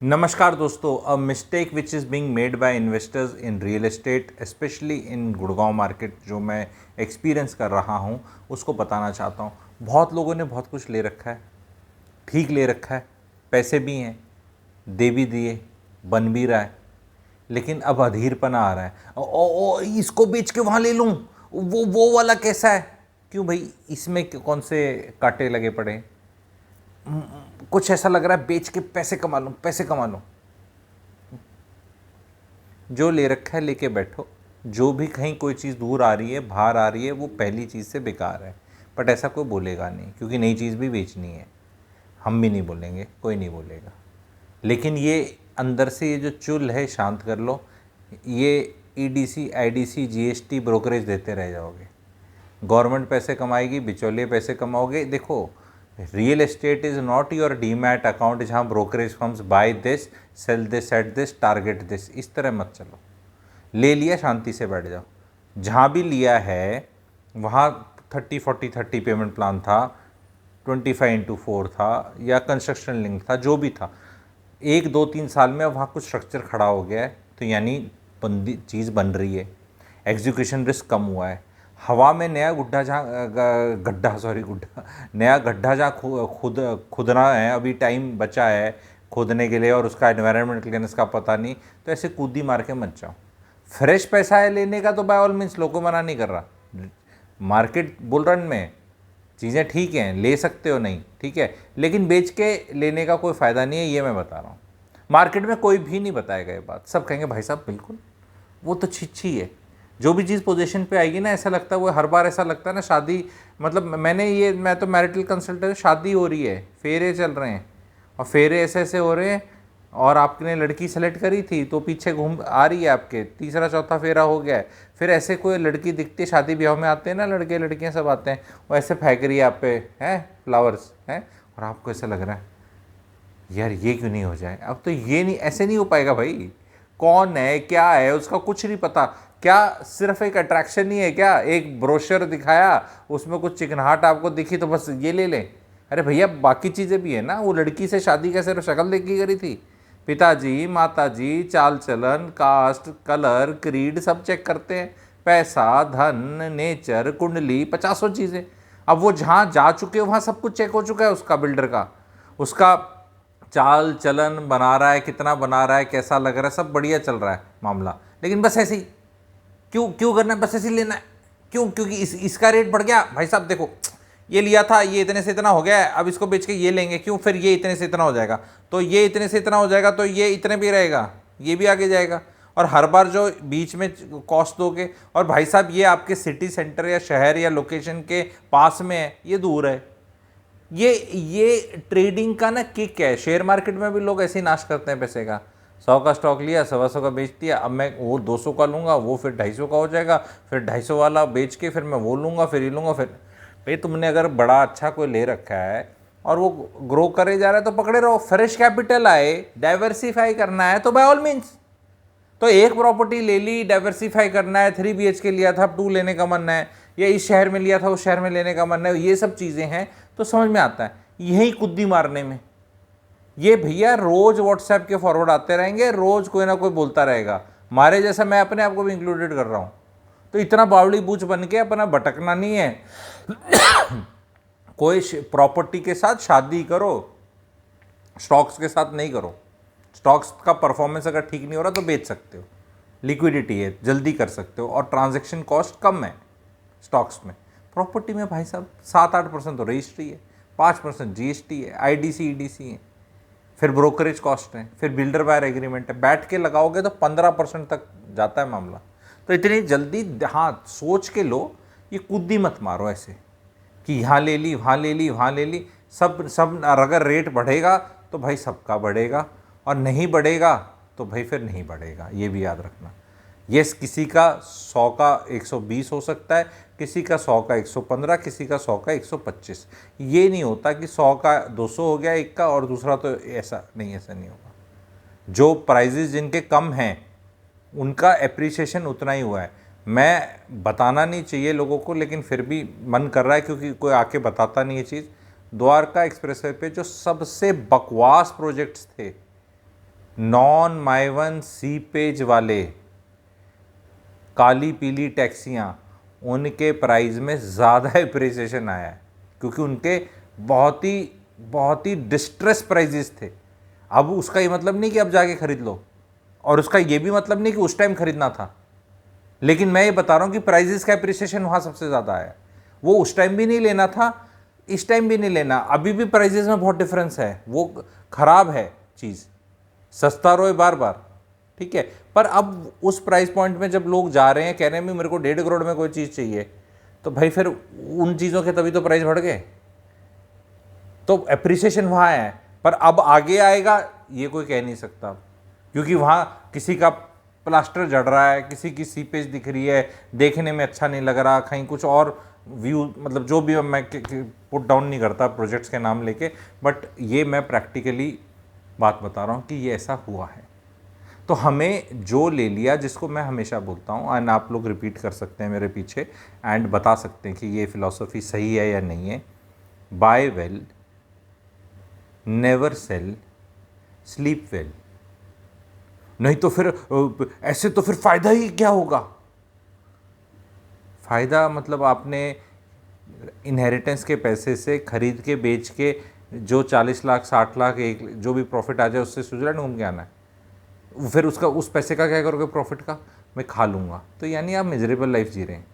नमस्कार दोस्तों, a mistake which is being made by investors in real estate specially in Gurgaon market जो मैं experience कर रहा हूं उसको बताना चाहता हूं। बहुत लोगों ने बहुत कुछ ले रखा है, ठीक ले रखा है, पैसे भी हैं, दे भी दिए, बन भी रहा है, लेकिन अब अधीरपना आ रहा है। ओ इसको बेच के वहाँ ले लूँ, वो वाला कैसा है? क्यों भाई, इसमें कौन से कांटे लगे पड़े हैं? कुछ ऐसा लग रहा है बेच के पैसे कमा लूँ, पैसे कमा लूँ। जो ले रखा है लेके बैठो। जो भी कहीं कोई चीज़ दूर आ रही है, बाहर आ रही है, वो पहली चीज़ से बेकार है। बट ऐसा कोई बोलेगा नहीं, क्योंकि नई चीज़ भी बेचनी है। हम भी नहीं बोलेंगे, कोई नहीं बोलेगा। लेकिन ये अंदर से ये जो चुल है, शांत कर लो। ये ईडीसी, आईडीसी, जीएसटी, ब्रोकरेज देते रह जाओगे। गवर्नमेंट पैसे कमाएगी, बिचौलिए पैसे कमाओगे। देखो, real estate is not your demat account जहाँ brokerage firms buy this, sell this, at this, target this. इस तरह मत चलो। ले लिया, शांति से बैठ जाओ। जहाँ भी लिया है वहाँ 30-40-30 पेमेंट प्लान था, 25x4 था, या कंस्ट्रक्शन लिंक था, जो भी था। 1-2-3 साल में वहाँ कुछ स्ट्रक्चर खड़ा हो गया है, तो यानी बंदी चीज़ बन रही है, एग्जीक्यूशन रिस्क कम हुआ है। हवा में नया गुड्ढा जहाँ गुड्ढा नया गड्ढा जहाँ खुदना है, अभी टाइम बचा है खोदने के लिए और उसका एनवायरनमेंट क्लियरेंस का पता नहीं, तो ऐसे कूदी मार के मत जाओ। फ्रेश पैसा है लेने का तो बाय ऑल मीन्स, लोगों को मना नहीं कर रहा। मार्केट बुल रन में चीज़ें ठीक हैं, ले सकते हो, नहीं ठीक है, लेकिन बेच के लेने का कोई फ़ायदा नहीं है, ये मैं बता रहा हूँ। मार्केट में कोई भी नहीं बताएगा ये बात, सब कहेंगे भाई साहब बिल्कुल वो तो छिछी है। जो भी चीज़ पोजीशन पे आएगी ना, ऐसा लगता है वो हर बार ऐसा लगता है ना, शादी मतलब मैं तो मैरिटल कंसल्टेंट, शादी हो रही है, फेरे चल रहे हैं, और फेरे ऐसे ऐसे हो रहे हैं, और आपने लड़की सेलेक्ट करी थी तो पीछे घूम आ रही है आपके, तीसरा चौथा फेरा हो गया है, फिर ऐसे कोई लड़की दिखती है, शादी ब्याह में आते हैं ना लड़के लड़कियां सब आते हैं, वो ऐसे फेंक रही है आप पे, हैं फ्लावर्स हैं, और आपको ऐसा लग रहा है यार ये क्यों नहीं हो जाए। अब तो ये नहीं, ऐसे नहीं हो पाएगा भाई। कौन है, क्या है, उसका कुछ नहीं पता। क्या सिर्फ एक अट्रैक्शन ही है क्या? एक ब्रोशर दिखाया, उसमें कुछ चिकनाहट आपको दिखी तो बस ये ले लें? अरे भैया बाकी चीज़ें भी है ना। वो लड़की से शादी का सिर्फ शक्ल देख के करी थी? पिताजी, माताजी, चाल चलन, कास्ट, कलर, क्रीड सब चेक करते हैं, पैसा, धन, नेचर, कुंडली, 50 चीज़ें। अब वो जहाँ जा चुके हो वहाँ सब कुछ चेक हो चुका है उसका, बिल्डर का, उसका चाल चलन बना रहा है, कितना बना रहा है, कैसा लग रहा है, सब बढ़िया चल रहा है मामला। लेकिन बस ऐसे ही क्यों क्यों करना है, बस ऐसे ही लेना है क्यों? क्योंकि इसका रेट बढ़ गया भाई साहब। देखो ये लिया था, ये इतने से इतना हो गया है, अब इसको बेच के ये लेंगे, क्यों? फिर ये इतने से इतना हो जाएगा, तो ये इतने से इतना हो जाएगा, तो ये इतने भी रहेगा, ये भी आगे जाएगा। और हर बार जो बीच में कॉस्ट दोगे, और भाई साहब ये आपके सिटी सेंटर या शहर या लोकेशन के पास में है, ये दूर है। ये ट्रेडिंग का ना किक है। शेयर मार्केट में भी लोग ऐसे ही नाश करते हैं पैसे का। 100 का स्टॉक लिया, 125 का बेच दिया, अब मैं वो 200 का लूँगा, वो फिर 250 का हो जाएगा, फिर 250 वाला बेच के फिर मैं वो लूँगा, फिर ये लूँगा। फिर भाई तुमने अगर बड़ा अच्छा कोई ले रखा है और वो ग्रो करे जा रहा है तो पकड़े रहो। फ्रेश कैपिटल आए, डाइवर्सिफाई करना है तो बाय ऑल मीन्स। तो एक प्रॉपर्टी ले ली, डाइवर्सिफाई करना है, 3 BHK लिया था, अब 2 लेने का मन है, या इस शहर में लिया था उस शहर में लेने का मन है, ये सब चीज़ें हैं, तो समझ में आता है। यही कुद्दी मारने में ये भैया रोज व्हाट्सएप के फॉरवर्ड आते रहेंगे, रोज कोई ना कोई बोलता रहेगा, मारे जैसा मैं अपने आप को भी इंक्लूडेड कर रहा हूँ। तो इतना बावड़ी बूझ बन के अपना भटकना नहीं है। कोई प्रॉपर्टी के साथ शादी करो, स्टॉक्स के साथ नहीं करो। स्टॉक्स का परफॉर्मेंस अगर ठीक नहीं हो रहा तो बेच सकते हो, लिक्विडिटी है, जल्दी कर सकते हो, और ट्रांजैक्शन कॉस्ट कम है स्टॉक्स में। प्रॉपर्टी में भाई साहब 7-8% तो रजिस्ट्री है, 5% जीएसटी है, आईडीसी ईडीसी है, फिर ब्रोकरेज कॉस्ट है, फिर बिल्डर बायर एग्रीमेंट है। बैठ के लगाओगे तो 15% तक जाता है मामला। तो इतनी जल्दी हाँ सोच के लो, ये कूदी मत मारो ऐसे कि यहाँ ले ली, वहाँ ले ली, वहाँ ले ली। सब अगर रेट बढ़ेगा तो भाई सबका बढ़ेगा, और नहीं बढ़ेगा तो भाई फिर नहीं बढ़ेगा, ये भी याद रखना। यस, किसी का 100 का 120 हो सकता है, किसी का 100 का 115, किसी का 100 का 125। ये नहीं होता कि 100 का 200 हो गया एक का और दूसरा तो ऐसा नहीं, ऐसा नहीं होगा। जो प्राइजेज जिनके कम हैं उनका एप्रिसिएशन उतना ही हुआ है। मैं बताना नहीं चाहिए लोगों को, लेकिन फिर भी मन कर रहा है क्योंकि कोई आके बताता नहीं ये चीज़। द्वारका एक्सप्रेसवे पे जो सबसे बकवास प्रोजेक्ट्स थे नॉन माइवन सीपेज वाले काली पीली टैक्सियाँ, उनके प्राइस में ज़्यादा अप्रिसिएशन आया है क्योंकि उनके बहुत ही डिस्ट्रेस प्राइजेस थे। अब उसका ये मतलब नहीं कि अब जाके खरीद लो, और उसका ये भी मतलब नहीं कि उस टाइम खरीदना था, लेकिन मैं ये बता रहा हूँ कि प्राइजेस का अप्रिसिएशन वहाँ सबसे ज़्यादा आया। वो उस टाइम भी नहीं लेना था, इस टाइम भी नहीं लेना, अभी भी प्राइजेस में बहुत डिफरेंस है। वो खराब है चीज़, सस्ता रोए बार बार, ठीक है। पर अब उस प्राइस पॉइंट में जब लोग जा रहे हैं, कह रहे हैं मेरे को 1.5 करोड़ में कोई चीज़ चाहिए, तो भाई फिर उन चीज़ों के तभी तो प्राइस बढ़ गए। तो एप्रिसिएशन वहाँ है, पर अब आगे आएगा ये कोई कह नहीं सकता, क्योंकि वहाँ किसी का प्लास्टर जड़ रहा है, किसी की सीपेज दिख रही है, देखने में अच्छा नहीं लग रहा, कहीं कुछ और व्यू, मतलब जो भी मैं पुट डाउन नहीं करता प्रोजेक्ट्स के नाम लेके, बट ये मैं प्रैक्टिकली बात बता रहा हूँ कि ये ऐसा हुआ है। तो हमें जो ले लिया, जिसको मैं हमेशा बोलता हूँ, एंड आप लोग रिपीट कर सकते हैं मेरे पीछे एंड बता सकते हैं कि ये फिलॉसफी सही है या नहीं है। Buy well, never sell, sleep well. नहीं तो फिर ऐसे तो फिर फ़ायदा ही क्या होगा? फ़ायदा मतलब आपने इनहेरिटेंस के पैसे से खरीद के बेच के जो 40 लाख 60 लाख एक जो भी प्रॉफिट आ जाए उससे स्विट्जरलैंड घूम के आना है। फिर उसका उस पैसे का क्या करोगे प्रॉफिट का? मैं खा लूँगा। तो यानी आप मिजरेबल लाइफ जी रहे हैं,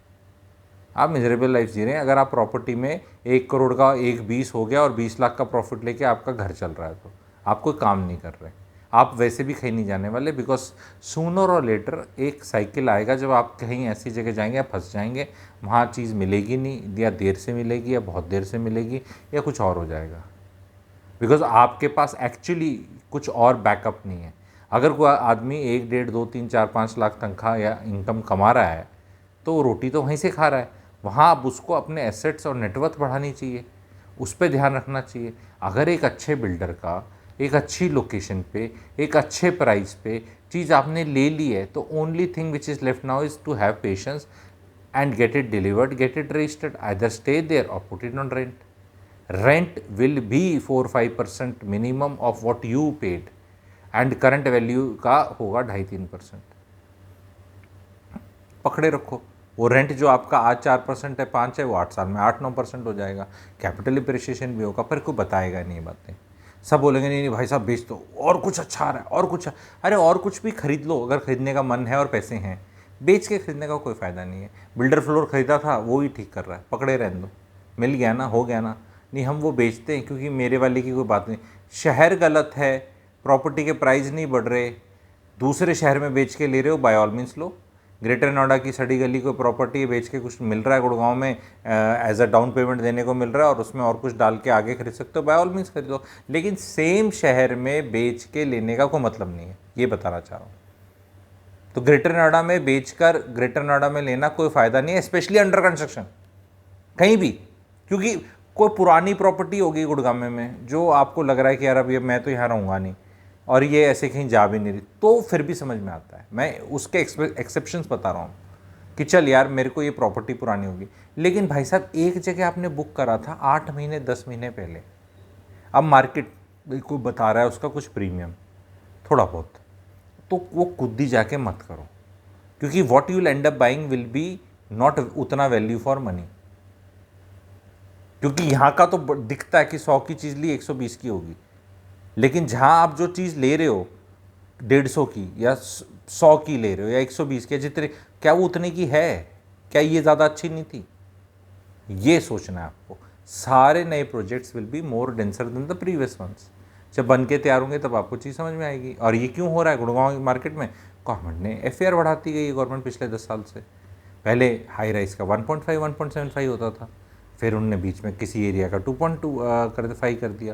आप मिजरेबल लाइफ जी रहे हैं। अगर आप प्रॉपर्टी में 1 करोड़ का 1/20 हो गया और 20 लाख का प्रॉफिट लेके आपका घर चल रहा है, तो आप कोई काम नहीं कर रहे। आप वैसे भी कहीं नहीं जाने वाले, बिकॉज सूनर और लेटर एक साइकिल आएगा जब आप कहीं ऐसी जगह जाएंगे, आप फंस जाएंगे, वहाँ चीज़ मिलेगी नहीं, या देर से मिलेगी या बहुत देर से मिलेगी या कुछ और हो जाएगा, बिकॉज आपके पास एक्चुअली कुछ और बैकअप नहीं है। अगर कोई आदमी 1 1.5 2 3 4 5 लाख तनख्वाह या इनकम कमा रहा है तो रोटी तो वहीं से खा रहा है। वहाँ अब उसको अपने एसेट्स और नेटवर्थ बढ़ानी चाहिए, उस पर ध्यान रखना चाहिए। अगर एक अच्छे बिल्डर का एक अच्छी लोकेशन पे एक अच्छे प्राइस पे चीज़ आपने ले ली है, तो only thing which is left now is to have patience and get it delivered, get it registered, either stay there or put it on rent. Rent will be 4-5% minimum of what you paid and current value का होगा 2.5-3%। पकड़े रखो। वो rent जो आपका आज 4% है 5 है, वो 8 साल में 8-9% हो जाएगा। कैपिटल अप्रिसिएशन भी होगा, पर कोई बताएगा नहीं ये बातें। सब बोलेंगे नहीं नहीं भाई साहब बेच दो, और कुछ अच्छा आ रहा है, और कुछ। अरे और कुछ भी खरीद लो अगर खरीदने का मन है और पैसे हैं। बेच के खरीदने का कोई फ़ायदा नहीं है। बिल्डर फ्लोर खरीदा था वो ही ठीक कर रहा है, पकड़े रहने दो, मिल गया ना, हो गया ना। नहीं, हम वो बेचते हैं क्योंकि मेरे वाले की कोई बात नहीं। शहर गलत है, प्रॉपर्टी के प्राइस नहीं बढ़ रहे, दूसरे शहर में बेच के ले रहे हो, बाय ऑल मीन्स लो। ग्रेटर नोएडा की सड़ी गली को प्रॉपर्टी बेच के कुछ मिल रहा है गुड़गांव में, एज अ डाउन पेमेंट देने को मिल रहा है और उसमें और कुछ डाल के आगे खरीद सकते हो, बाय ऑल मीन्स खरीदो। लेकिन सेम शहर में बेच के लेने का कोई मतलब नहीं है, ये बताना चाह रहा हूँ। तो ग्रेटर नोएडा में बेचकर ग्रेटर नोएडा में लेना कोई फ़ायदा नहीं है, स्पेशली अंडर कंस्ट्रक्शन कहीं भी, क्योंकि कोई पुरानी प्रॉपर्टी होगी गुड़गांव में जो आपको लग रहा है कि यार अब ये मैं तो यहाँ रहूँगा नहीं और ये ऐसे कहीं जा भी नहीं रही, तो फिर भी समझ में आता है। मैं उसके एक्सेप्शंस बता रहा हूँ कि चल यार मेरे को ये प्रॉपर्टी पुरानी होगी। लेकिन भाई साहब एक जगह आपने बुक करा था 8 महीने 10 महीने पहले, अब मार्केट को बता रहा है उसका कुछ प्रीमियम थोड़ा बहुत, तो वो खुद ही जाके मत करो, क्योंकि what you will and up buying will be not उतना वैल्यू फॉर मनी। क्योंकि यहाँ का तो दिखता है कि 100 की चीज़ ली 120 की होगी, लेकिन जहाँ आप जो चीज़ ले रहे हो 150 की या 100 की ले रहे हो या 120 की, जितने, क्या वो उतने की है? क्या ये ज़्यादा अच्छी नहीं थी? ये सोचना है आपको। सारे नए projects will be more denser than the previous ones. जब बन के तैयार होंगे तब आपको चीज़ समझ में आएगी। और ये क्यों हो रहा है गुड़गांव मार्केट में? गवर्नमेंट ने FAR बढ़ाती गई है, गवर्नमेंट पिछले 10 साल से। पहले हाई राइज का 1.5 1.75 होता था, फिर उनने बीच में किसी एरिया का 2.5 कर दिया।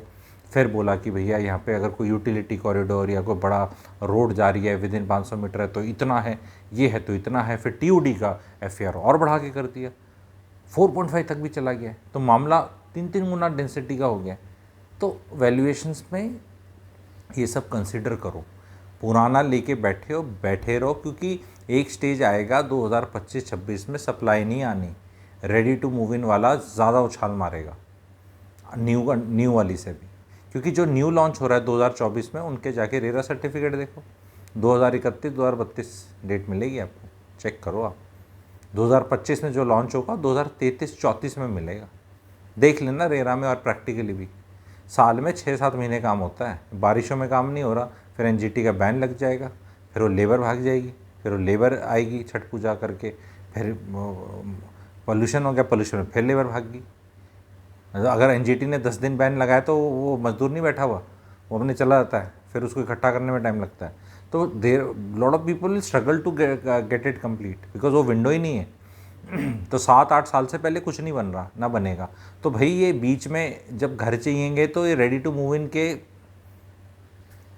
फिर बोला कि भैया यहाँ पे अगर कोई यूटिलिटी कॉरिडोर या कोई बड़ा रोड जा रही है विदिन 500 मीटर है तो इतना है, ये है तो इतना है। फिर TOD का FAR और बढ़ा के कर दिया, 4.5 तक भी चला गया। तो मामला 3 गुना डेंसिटी का हो गया। तो वैल्यूएशंस में ये सब कंसिडर करो। पुराना लेके बैठे रहो, क्योंकि एक स्टेज आएगा 2025-26 में सप्लाई नहीं आनी, रेडी टू मूव इन वाला ज़्यादा उछाल मारेगा न्यू वाली से भी। क्योंकि जो न्यू लॉन्च हो रहा है 2024 में, उनके जाके रेरा सर्टिफिकेट देखो, 2031 2032 डेट मिलेगी आपको, चेक करो आप। 2025 में जो लॉन्च होगा 2033-34 में मिलेगा, देख लेना रेरा में। और प्रैक्टिकली भी साल में 6-7 महीने काम होता है, बारिशों में काम नहीं हो रहा, फिर एनजीटी का बैन लग जाएगा, फिर वो लेबर भाग जाएगी, फिर वो लेबर आएगी छठ पूजा करके, फिर पोल्यूशन हो गया, पोल्यूशन में फिर लेबर भाग गई। अगर एनजीटी ने 10 दिन बैन लगाया तो वो मजदूर नहीं बैठा हुआ, वो अपने चला जाता है, फिर उसको इकट्ठा करने में टाइम लगता है। तो there lot of people will struggle to get it complete, because वो विंडो ही नहीं है। तो 7-8 साल से पहले कुछ नहीं बन रहा, ना बनेगा। तो भाई ये बीच में जब घर चाहिएंगे तो ये रेडी टू मूव इन के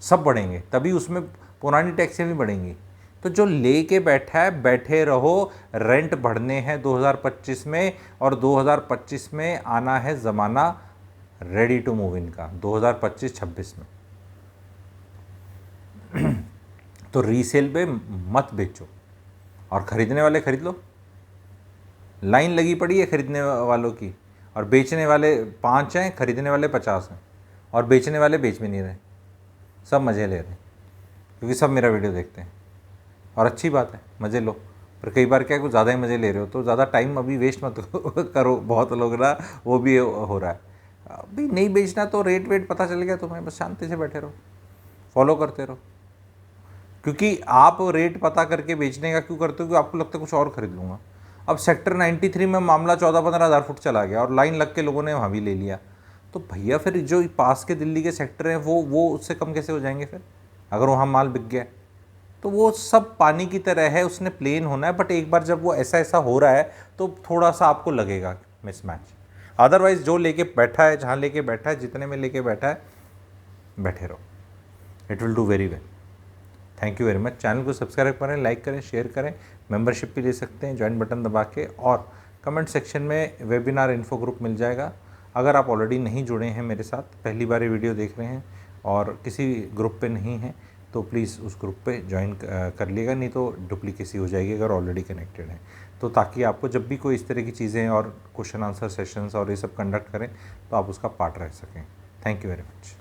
सब बढ़ेंगे, तभी उसमें पुरानी टैक्सें भी बढ़ेंगी। तो जो लेके बैठा है, बैठे रहो, रेंट बढ़ने हैं 2025 में, और 2025 में आना है ज़माना रेडी टू मूव इन का, 2025-26 में। तो रीसेल पे मत बेचो, और ख़रीदने वाले ख़रीद लो। लाइन लगी पड़ी है खरीदने वालों की, और बेचने वाले 5 हैं, खरीदने वाले 50 हैं, और बेचने वाले बेच भी नहीं रहे, सब मज़े ले रहे हैं, क्योंकि सब मेरा वीडियो देखते हैं। और अच्छी बात है, मज़े लो। पर कई बार क्या है, कुछ ज़्यादा ही मज़े ले रहे हो, तो ज़्यादा टाइम अभी वेस्ट मत करो। बहुत लोग ना वो भी हो रहा है, अभी नहीं बेचना तो रेट वेट पता चल गया तुम्हें, बस शांति से बैठे रहो, फॉलो करते रहो। क्योंकि आप रेट पता करके बेचने का क्यों करते हो, क्योंकि आपको लगता है कुछ और खरीद लूँगा। अब सेक्टर 93 में मामला 14-15 हज़ार फुट चला गया, और लाइन लग के लोगों ने वहाँ भी ले लिया। तो भैया फिर जो पास के दिल्ली के सेक्टर हैं वो उससे कम कैसे हो जाएंगे फिर, अगर वहाँ माल बिक गया? तो वो सब पानी की तरह है, उसने प्लेन होना है। बट एक बार जब वो ऐसा हो रहा है तो थोड़ा सा आपको लगेगा मिसमैच। अदरवाइज जो लेके बैठा है, जहाँ लेके बैठा है, जितने में लेके बैठा है, बैठे रहो, it will do very well. Thank you very much. Channel को सब्सक्राइब करें, लाइक करें, शेयर करें, मेंबरशिप भी ले सकते हैं ज्वाइन बटन दबा के, और कमेंट सेक्शन में वेबिनार इन्फो ग्रुप मिल जाएगा। अगर आप ऑलरेडी नहीं जुड़े हैं मेरे साथ, पहली बार ये वीडियो देख रहे हैं और किसी ग्रुप पे नहीं हैं, तो प्लीज़ उस ग्रुप पे ज्वाइन कर लिएगा, नहीं तो डुप्लीकेसी हो जाएगी अगर ऑलरेडी कनेक्टेड है। तो ताकि आपको जब भी कोई इस तरह की चीज़ें और क्वेश्चन आंसर सेशंस और ये सब कंडक्ट करें तो आप उसका पार्ट रह सकें। Thank you very much.